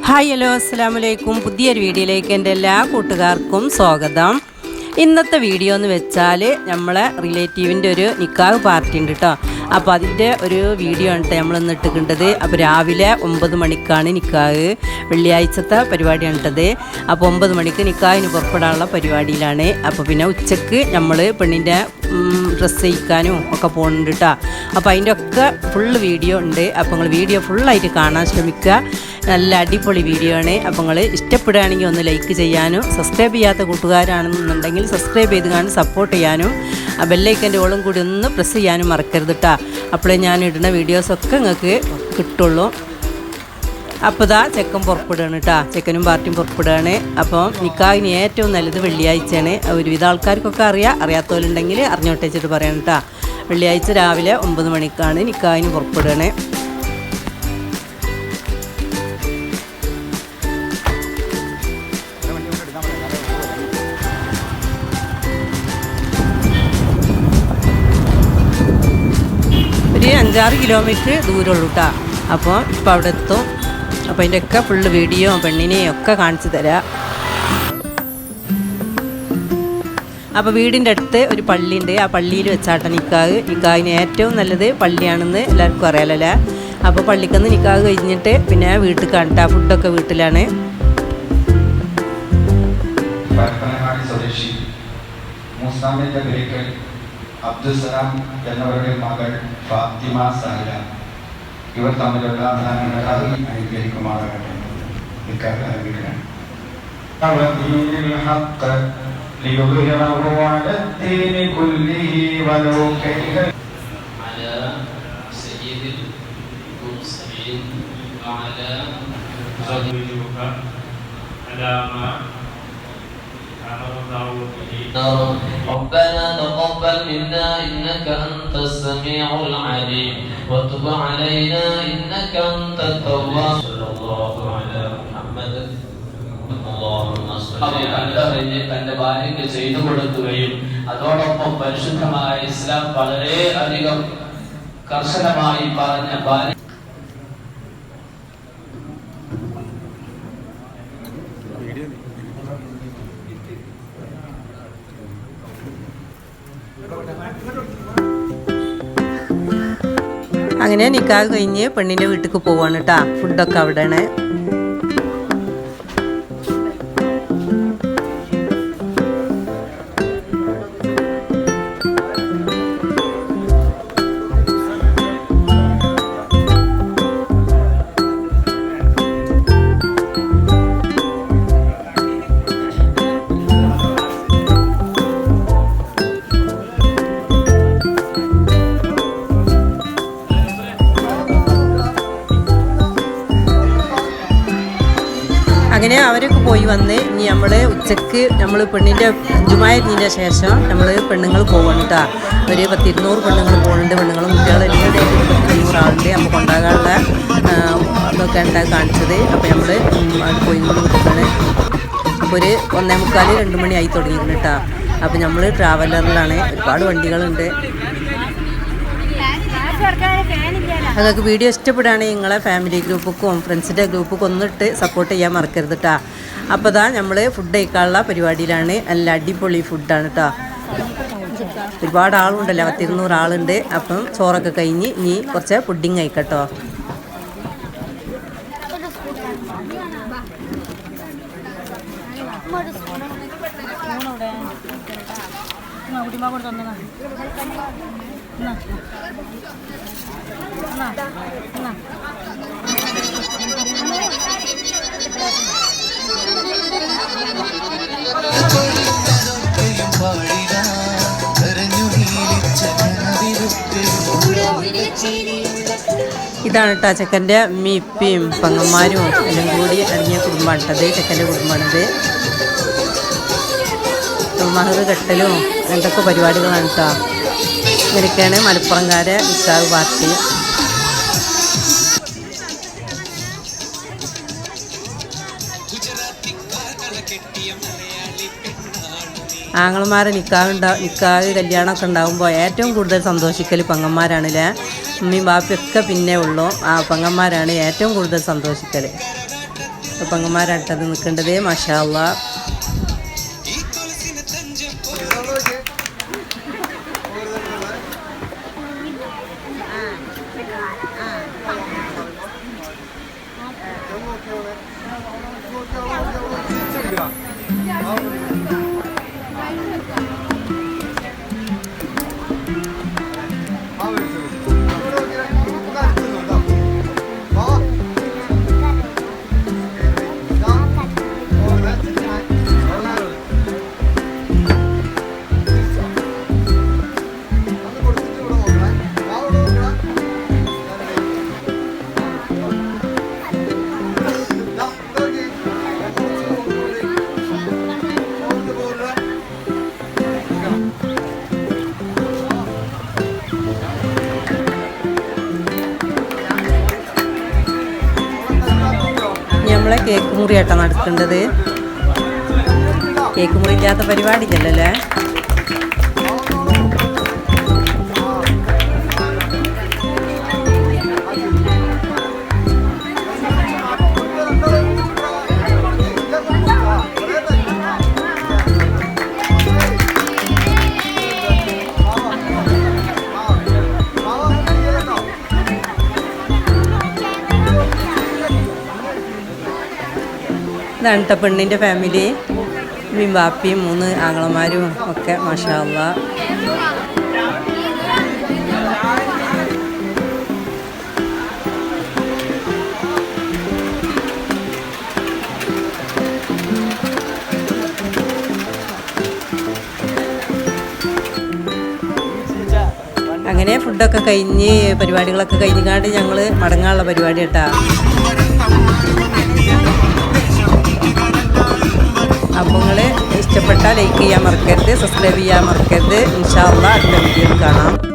Hi hello അസ്സലാമു അലൈക്കും. പുതിയൊരു വീഡിയോയിലേക്ക് എൻ്റെ എല്ലാ കൂട്ടുകാർക്കും സ്വാഗതം. ഇന്നത്തെ വീഡിയോ എന്ന് വെച്ചാൽ നമ്മളെ റിലേറ്റീവിൻ്റെ ഒരു നിക്കാഹ് പാർട്ടി ഉണ്ട് കേട്ടോ. അപ്പോൾ അതിൻ്റെ ഒരു വീഡിയോ ആണ് നമ്മൾ ഇന്ന് ഇട്ടിട്ടുണ്ടത്. അപ്പോൾ രാവിലെ 9 മണിക്കാണ് നിക്കാഹ്, വെള്ളിയാഴ്ചത്തെ പരിപാടിയാണ് ഇട്ടത്. അപ്പോൾ 9 മണിക്ക് നിക്കാഹിന് പുറപ്പെടാനുള്ള പരിപാടിയിലാണ്. അപ്പോൾ പിന്നെ ഉച്ചക്ക് നമ്മൾ പെണ്ണിൻ്റെ ഡ്രസ്സ് ചെയ്യിക്കാനും ഒക്കെ പോകുന്നുണ്ട് കേട്ടോ. അപ്പോൾ അതിൻ്റെ ഒക്കെ ഫുള്ള് വീഡിയോ ഉണ്ട്. അപ്പോൾ നിങ്ങൾ വീഡിയോ ഫുള്ളായിട്ട് കാണാൻ ശ്രമിക്കുക. നല്ല അടിപൊളി വീഡിയോ ആണ്. അപ്പോൾ നിങ്ങൾ ഇഷ്ടപ്പെടുകയാണെങ്കിൽ ഒന്ന് ലൈക്ക് ചെയ്യാനും, സബ്സ്ക്രൈബ് ചെയ്യാത്ത കൂട്ടുകാരാണെന്നുണ്ടെങ്കിൽ സബ്സ്ക്രൈബ് ചെയ്ത് കാണും സപ്പോർട്ട് ചെയ്യാനും, ആ ബെല്ലൈക്കൻ്റെ ഓളും കൂടി ഒന്ന് പ്രസ് ചെയ്യാനും മറക്കരുത് കേട്ടോ. അപ്പോഴേ ഞാൻ ഇടുന്ന വീഡിയോസൊക്കെ നിങ്ങൾക്ക് കിട്ടുള്ളൂ. അപ്പോൾ ഇതാ ചെക്കൻ പുറപ്പെടുകയാണ് കേട്ടോ. ചെക്കനും പാർട്ടിയും പുറപ്പെടുകയാണ്. അപ്പം നിക്കാഹിന് ഏറ്റവും നല്ലത് വെള്ളിയാഴ്ചയാണ്. ഒരുവിധ ആൾക്കാർക്കൊക്കെ അറിയാത്തവരുണ്ടെങ്കിൽ അറിഞ്ഞോട്ട് വെച്ചിട്ട് പറയണം കേട്ടോ. വെള്ളിയാഴ്ച രാവിലെ 9 മണിക്കാണ് നിക്കാഹിന് പുറപ്പെടുകയാണ്. ഒരു 5-6 കിലോമീറ്റർ ദൂരമുള്ളൂ കേട്ടോ. അപ്പോൾ ഇപ്പോൾ അവിടെ എത്തും. അപ്പോൾ അതിൻ്റെയൊക്കെ ഫുള്ള് വീഡിയോ പെണ്ണിനെയും ഒക്കെ കാണിച്ചു തരാം. അപ്പോൾ വീടിൻ്റെ അടുത്ത് ഒരു പള്ളിയുണ്ട്. ആ പള്ളിയിൽ വെച്ചാട്ട നിക്കാഹിന് ഏറ്റവും നല്ലത് പള്ളിയാണെന്ന് എല്ലാവർക്കും അറിയാലോ അല്ലേ. അപ്പോൾ പള്ളിക്കന്ന് നിക്കാഹ് കഴിഞ്ഞിട്ട് പിന്നെ വീട്ടിൽ കാണിട്ടാ. ഫുഡൊക്കെ വീട്ടിലാണ്. അബ്ദുസലാം എന്നവരുടെ മകൾ ഫാത്തിമ സാഹില ഇവർ തമ്മിലുള്ള അനുഗ്രഹിക്കുമാറാകട്ടെ. ربنا تقبل منا إنك أنت السميع العليم وتب علينا إنك أنت التواب صلى الله على محمد اللهم صل على തന്റെ ഭാര്യയ്ക്ക് ചെയ്തു കൊടുക്കുകയും അതോടൊപ്പം പരിശുദ്ധമായ ഇസ്ലാം വളരെ അധികം കർശനമായി പറഞ്ഞ ഭാര്യ അങ്ങനെ നിക്കാഹ് കഴിഞ്ഞ് പെണ്ണിൻ്റെ വീട്ടിലേക്ക് പോവാണ് കേട്ടോ. ഫുഡൊക്കെ അവിടെയാണ്. അങ്ങനെ അവരൊക്കെ പോയി വന്ന് ഇനി നമ്മൾ ഉച്ചക്ക് നമ്മൾ പെണ്ണിൻ്റെ ജുമായതിൻ്റെ ശേഷം നമ്മൾ പെണ്ണുങ്ങൾ പോകണം കേട്ടോ. ഒരു 100-200 പെണ്ണുങ്ങൾ പോകുന്നുണ്ട്. പെണ്ണുങ്ങളും കുട്ടികളെല്ലാം 100-200 ആളുണ്ട്. അപ്പോൾ കൊണ്ടാകാനുള്ള അതൊക്കെ ഉണ്ടാക്കി കാണിച്ചത്. അപ്പോൾ നമ്മൾ പോയി കൊണ്ട് നിൽക്കുകയാണ്. അപ്പോൾ ഒരു 1:45-2 മണിയായി തുടങ്ങിയിരുന്നു കേട്ടോ. അപ്പോൾ നമ്മൾ ട്രാവലറിലാണ്. ഒരുപാട് വണ്ടികളുണ്ട്. നിങ്ങൾക്ക് വീഡിയോ ഇഷ്ടപ്പെടുകയാണെങ്കിൽ നിങ്ങളെ ഫാമിലി ഗ്രൂപ്പുക്കും ഫ്രണ്ട്സിൻ്റെ ഗ്രൂപ്പൊക്കെ ഒന്നിട്ട് സപ്പോർട്ട് ചെയ്യാൻ മറക്കരുത് കേട്ടോ. അപ്പോൾ ഇതാ നമ്മൾ ഫുഡ് കഴിക്കാനുള്ള പരിപാടിയിലാണ്. നല്ല അടിപൊളി ഫുഡാണ് കേട്ടോ. ഒരുപാട് ആളുണ്ടല്ലോ, 100-200 ആളുണ്ട്. അപ്പം ചോറൊക്കെ കഴിഞ്ഞ് ഇനി കുറച്ച് പുഡിങ് കഴിക്കട്ടോ. ഇതാണ് കേട്ടോ ചെക്കൻ്റെ ഉമ്മയും പെങ്ങന്മാരും എല്ലാം കൂടി അടങ്ങിയ കുടുംബമാണ് കേട്ടത്. ചെക്കൻ്റെ കുടുംബമാണിത്. മഹർ കെട്ടലും എന്തൊക്കെ പരിപാടികളാണ് കേട്ടോ. ഇങ്ങനെയൊക്കെയാണ് മലപ്പുറംകാരെ നിക്കാഹ് പാർട്ടി. ആങ്ങളമാരെ നിക്കാഹ് കല്യാണമൊക്കെ ഉണ്ടാകുമ്പോൾ ഏറ്റവും കൂടുതൽ സന്തോഷിക്കൽ പെങ്ങന്മാരാണല്ലേ. ഉമ്മയും ബാപ്പയൊക്കെ പിന്നെ ഉള്ളൂ, ആ പെങ്ങന്മാരാണ് ഏറ്റവും കൂടുതൽ സന്തോഷിക്കൽ. പെങ്ങന്മാരാട്ടത് നിൽക്കേണ്ടത് മാഷാ അല്ലാ. നമ്മളെ കേക്ക് മുറിയാട്ടോ നടക്കേണ്ടത്. കേക്ക് മുറി ഇല്ലാത്ത പരിപാടിയില്ലല്ലേ. ഇതാണ് ട്ടോ പെണ്ണിൻ്റെ ഫാമിലി. ഉമ്മയും ബാപ്പിയും 3 ആങ്ങളമാരും ഒക്കെ മാഷാ അല്ലാ. അങ്ങനെ ഫുഡൊക്കെ കഴിഞ്ഞ് പരിപാടികളൊക്കെ കഴിഞ്ഞാണ്ട് ഞങ്ങൾ മടങ്ങാനുള്ള പരിപാടി കേട്ടാ. അപ്പോൾ നിങ്ങൾ ഇഷ്ടപ്പെട്ടാൽ ലൈക്ക് ചെയ്യാൻ മറക്കരുത്, സബ്സ്ക്രൈബ് ചെയ്യാൻ മറക്കരുത്. ഇൻഷാ അല്ലാഹ് അടുത്ത വീഡിയോയിൽ കാണാം.